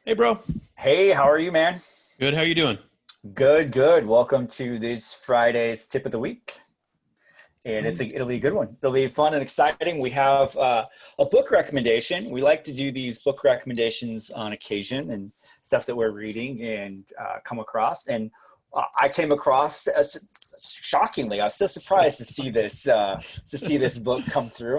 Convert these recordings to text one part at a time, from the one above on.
Hey, bro. Hey, how are you, man? Good. How you doing? Good, good. Welcome to this Friday's tip of the week, and Um, it'll be a good one. It'll be fun and exciting. We have a book recommendation. We like to do these book recommendations on occasion and stuff that we're reading and come across. And I came across shockingly. I was so surprised to see this book come through,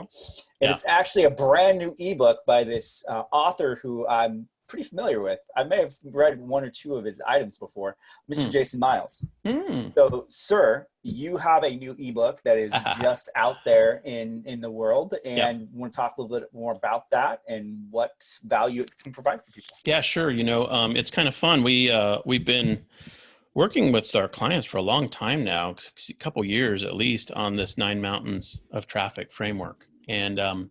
and Yeah. it's actually a brand new ebook by this author who I'm pretty familiar with. I may have read one or two of his items before, Mr. Mm. Jason Miles. Mm. So, sir, you have a new ebook that is just out there in the world, Yeah. and want to talk a little bit more about that and what value it can provide for people. Yeah. Sure. It's kind of fun. We've been working with our clients for a long time now, a couple years at least, on this nine mountains of traffic framework, and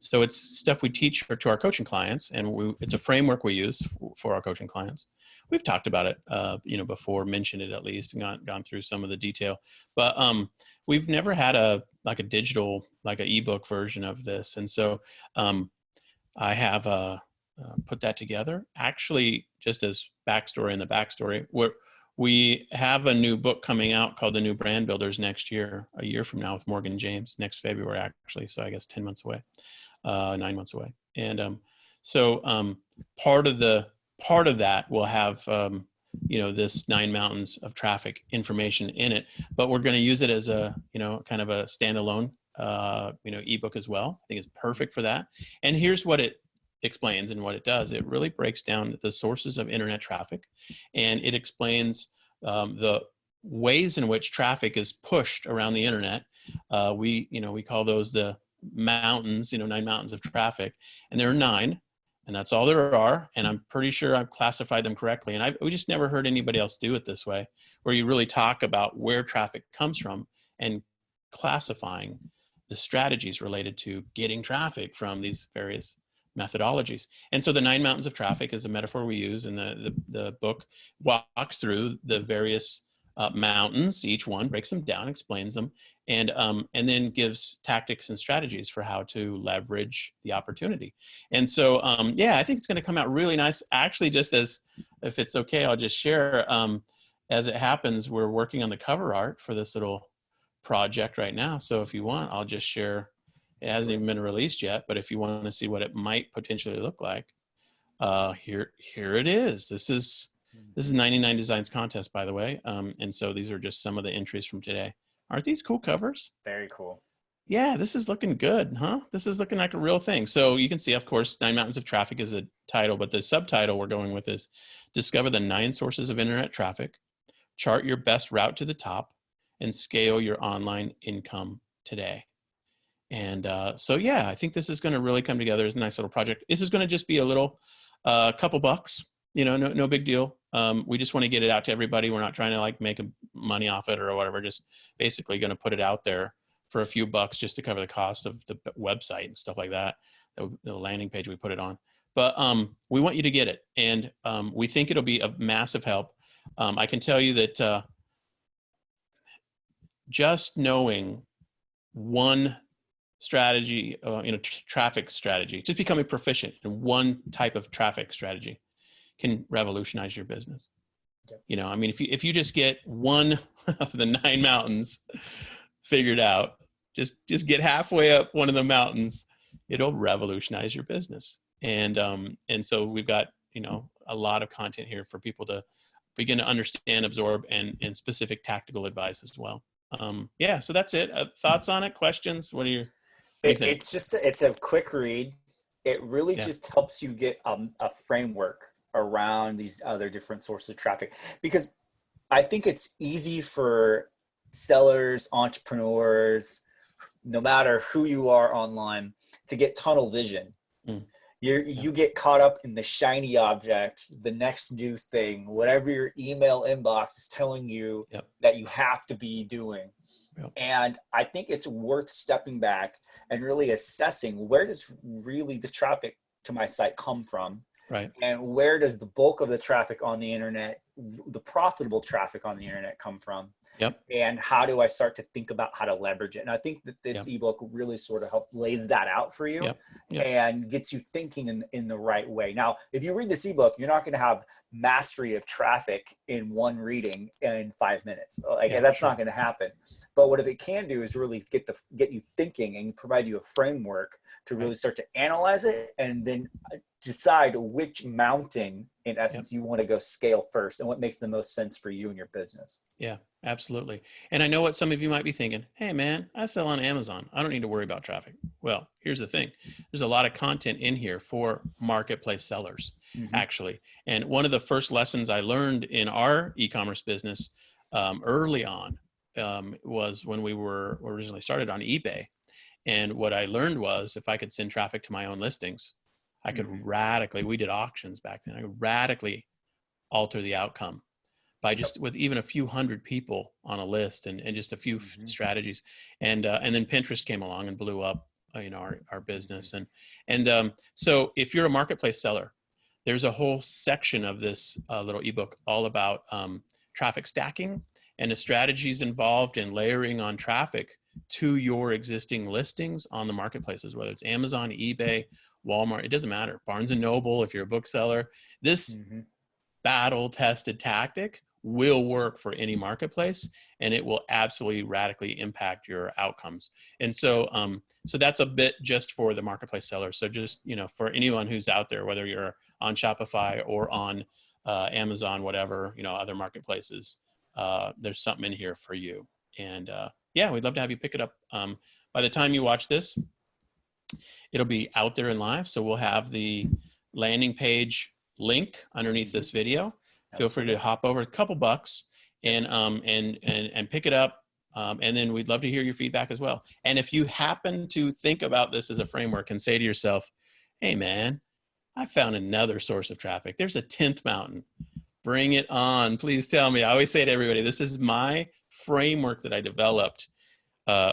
so it's stuff we teach to our coaching clients, and it's a framework we use for our coaching clients. We've talked about it, before, mentioned it at least, and gone through some of the detail, but we've never had a digital, like an ebook version of this, and so I have put that together. Actually, just as backstory in the backstory, we have a new book coming out called The New Brand Builders next year, a year from now, with Morgan James, next February, actually. So I guess 10 months away, 9 months away. And so part of that will have, this nine mountains of traffic information in it, but we're going to use it as a, kind of a standalone, ebook as well. I think it's perfect for that. And here's what it explains and what it does. It really breaks down the sources of internet traffic, and it explains the ways in which traffic is pushed around the internet. We call those the mountains, nine mountains of traffic, and there are nine, and that's all there are. And I'm pretty sure I've classified them correctly. And we just never heard anybody else do it this way, where you really talk about where traffic comes from and classifying the strategies related to getting traffic from these various methodologies. And so the nine mountains of traffic is a metaphor we use, and the book walks through the various mountains. Each one breaks them down, explains them, and then gives tactics and strategies for how to leverage the opportunity. And so, I think it's going to come out really nice. Actually, just as, if it's okay, I'll just share. As it happens, we're working on the cover art for this little project right now. So if you want, I'll just share. It hasn't even been released yet, but if you want to see what it might potentially look like, here it is. This is 99 Designs Contest, by the way. And so these are just some of the entries from today. Aren't these cool covers? Very cool. Yeah, this is looking good, huh? This is looking like a real thing. So you can see, of course, Nine Mountains of Traffic is a title, but the subtitle we're going with is Discover the 9 Sources of Internet Traffic, Chart Your Best Route to the Top, and Scale Your Online Income Today. And I think this is going to really come together as a nice little project. This is going to just be a little couple bucks, no big deal. We just want to get it out to everybody. We're not trying to like make money off it or whatever. Just basically going to put it out there for a few bucks just to cover the cost of the website and stuff like that, the landing page we put it on. But we want you to get it, and we think it'll be of massive help. I can tell you that just knowing one strategy, traffic strategy, just becoming proficient in one type of traffic strategy can revolutionize your business. Yep. If you just get one of the 9 mountains figured out, just get halfway up one of the mountains, it'll revolutionize your business. And so we've got, a lot of content here for people to begin to understand, absorb, and specific tactical advice as well. So that's it. Thoughts on it? Questions? What do you think? It's a quick read. It really just helps you get a framework around these other different sources of traffic, because I think it's easy for sellers, entrepreneurs, no matter who you are online, to get tunnel vision. You get caught up in the shiny object, the next new thing, whatever your email inbox is telling you that you have to be doing. And I think it's worth stepping back and really assessing, where does really the traffic to my site come from? Right. And where does the bulk of the traffic on the internet, the profitable traffic on the internet, come from? Yep. And how do I start to think about how to leverage it? And I think that this Yep. ebook really sort of lays that out for you. Yep. Yep. And gets you thinking in the right way. Now, if you read this ebook, you're not going to have mastery of traffic in one reading in 5 minutes. Like, that's not going to happen. But what it can do is really get you thinking and provide you a framework to really start to analyze it, and then decide which mountain, in essence, you want to go scale first, and what makes the most sense for you and your business. Yeah, absolutely. And I know what some of you might be thinking, hey man, I sell on Amazon. I don't need to worry about traffic. Well, here's the thing. There's a lot of content in here for marketplace sellers, actually. And one of the first lessons I learned in our e-commerce business early on was when we were originally started on eBay. And what I learned was if I could send traffic to my own listings, I could radically, we did auctions back then, I could radically alter the outcome by just with even a few hundred people on a list and just a few strategies. And then Pinterest came along and blew up, our business. And so if you're a marketplace seller, there's a whole section of this little ebook all about traffic stacking and the strategies involved in layering on traffic to your existing listings on the marketplaces, whether it's Amazon, eBay, Walmart, it doesn't matter. Barnes and Noble, if you're a bookseller, this battle tested tactic will work for any marketplace, and it will absolutely radically impact your outcomes. And so, so that's a bit just for the marketplace seller. So just, for anyone who's out there, whether you're on Shopify or on Amazon, whatever, other marketplaces, there's something in here for you. And yeah, we'd love to have you pick it up. By the time you watch this, it'll be out there and live. So we'll have the landing page link underneath this video. Feel free to hop over, a couple bucks, and pick it up. And then we'd love to hear your feedback as well. And if you happen to think about this as a framework and say to yourself, hey man, I found another source of traffic. There's a 10th mountain. Bring it on. Please tell me. I always say to everybody, this is my framework that I developed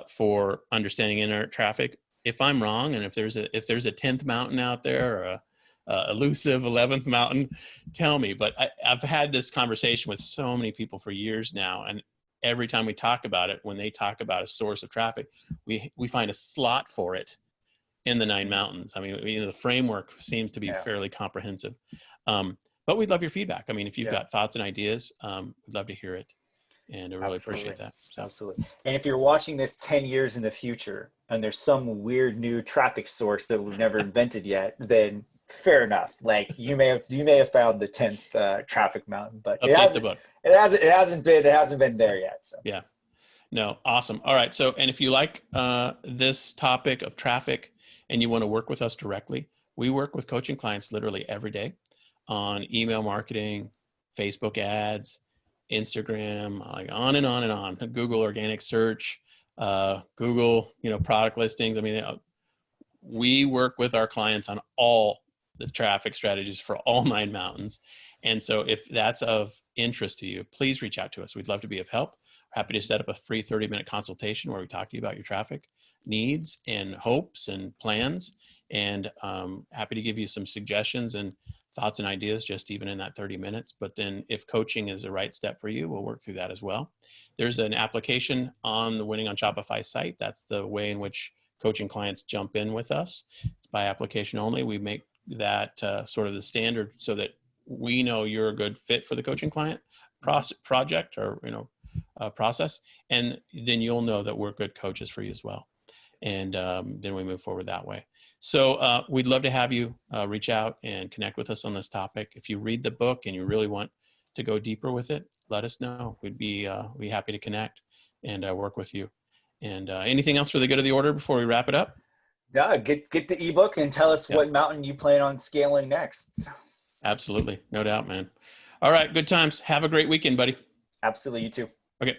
for understanding internet traffic. If I'm wrong, and if there's a 10th mountain out there, or a elusive 11th mountain, tell me. But I've had this conversation with so many people for years now, and every time we talk about it, when they talk about a source of traffic, we find a slot for it in the 9 mountains. I mean, the framework seems to be fairly comprehensive. But we'd love your feedback. I mean, if you've got thoughts and ideas, we'd love to hear it. And I really appreciate that. So. Absolutely. And if you're watching this 10 years in the future and there's some weird new traffic source that we've never invented yet, then fair enough. Like you may have found the 10th traffic mountain, but it hasn't been there yet. So yeah, no, awesome. All right. So, and if you like this topic of traffic and you want to work with us directly, we work with coaching clients literally every day on email marketing, Facebook ads, Instagram, like on and on and on, Google organic search, Google, product listings. I mean, we work with our clients on all the traffic strategies for all 9 mountains. And so if that's of interest to you, please reach out to us. We'd love to be of help. We're happy to set up a free 30-minute consultation where we talk to you about your traffic needs and hopes and plans, and happy to give you some suggestions and thoughts and ideas just even in that 30 minutes. But then if coaching is the right step for you, we'll work through that as well. There's an application on the Winning on Shopify site. That's the way in which coaching clients jump in with us. It's by application only. We make that sort of the standard so that we know you're a good fit for the coaching client project or, process. And then you'll know that we're good coaches for you as well. And then we move forward that way. So we'd love to have you reach out and connect with us on this topic. If you read the book and you really want to go deeper with it, let us know. We'd be happy to connect and work with you. And anything else for the good of the order before we wrap it up? Yeah, get the ebook and tell us what mountain you plan on scaling next. Absolutely. No doubt, man. All right. Good times. Have a great weekend, buddy. Absolutely. You too. Okay.